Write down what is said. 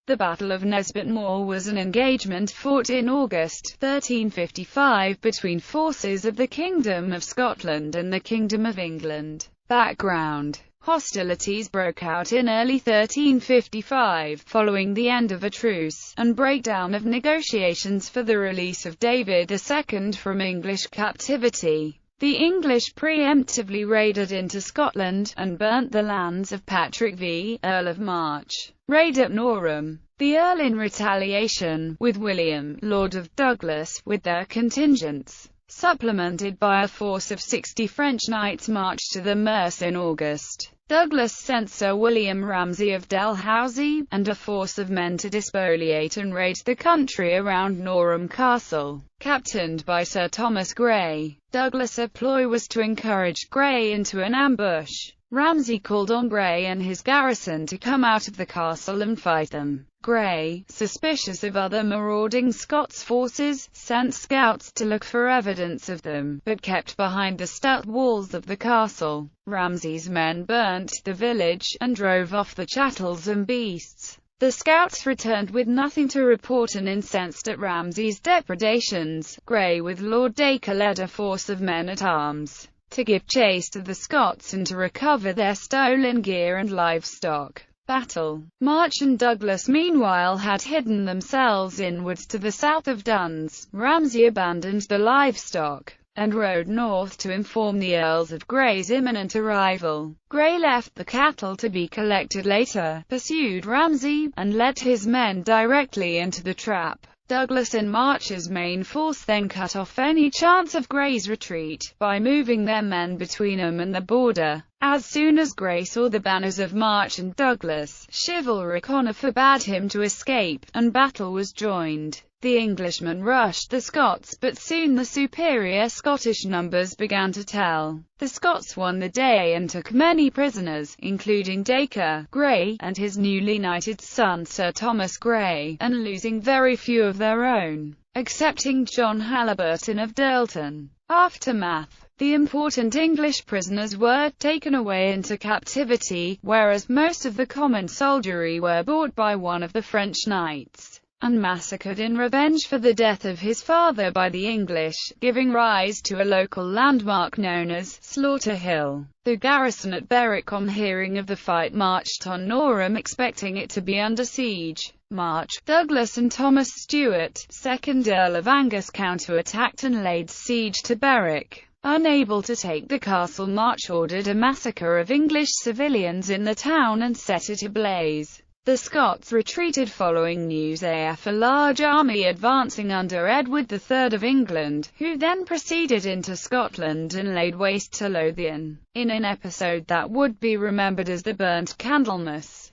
The Battle of Nesbit Moor was an engagement fought in August 1355 between forces of the Kingdom of Scotland and the Kingdom of England. Background: hostilities broke out in early 1355, following the end of a truce, and breakdown of negotiations for the release of David II from English captivity. The English preemptively raided into Scotland, and burnt the lands of Patrick V, Earl of March. Raid at Norham. The Earl in retaliation, with William, Lord of Douglas, with their contingents, supplemented by a force of 60 French knights, marched to the Merse in August. Douglas sent Sir William Ramsay of Dalhousie, and a force of men to despoliate and raid the country around Norham Castle, captained by Sir Thomas Grey. Douglas' ploy was to encourage Grey into an ambush. Ramsay called on Grey and his garrison to come out of the castle and fight them. Grey, suspicious of other marauding Scots forces, sent scouts to look for evidence of them, but kept behind the stout walls of the castle. Ramsay's men burnt the village, and drove off the chattels and beasts. The scouts returned with nothing to report, and incensed at Ramsay's depredations, Grey with Lord Dacre led a force of men-at-arms to give chase to the Scots and to recover their stolen gear and livestock. Battle. March and Douglas meanwhile had hidden themselves in woods to the south of Duns. Ramsay abandoned the livestock, and rode north to inform the Earls of Grey's imminent arrival. Grey left the cattle to be collected later, pursued Ramsay, and led his men directly into the trap. Douglas and March's main force then cut off any chance of Grey's retreat, by moving their men between them and the border. As soon as Grey saw the banners of March and Douglas, chivalric honour forbade him to escape, and battle was joined. The Englishmen rushed the Scots, but soon the superior Scottish numbers began to tell. The Scots won the day and took many prisoners, including Dacre, Grey, and his newly knighted son Sir Thomas Grey, and losing very few of their own, excepting John Halliburton of Dirleton. Aftermath. The important English prisoners were taken away into captivity, whereas most of the common soldiery were bought by one of the French knights, and massacred in revenge for the death of his father by the English, giving rise to a local landmark known as Slaughter Hill. The garrison at Berwick, on hearing of the fight, marched on Norham, expecting it to be under siege. March, Douglas and Thomas Stewart, 2nd Earl of Angus, counterattacked and laid siege to Berwick. Unable to take the castle, March ordered a massacre of English civilians in the town and set it ablaze. The Scots retreated following news of a large army advancing under Edward III of England, who then proceeded into Scotland and laid waste to Lothian, in an episode that would be remembered as the Burnt Candlemas.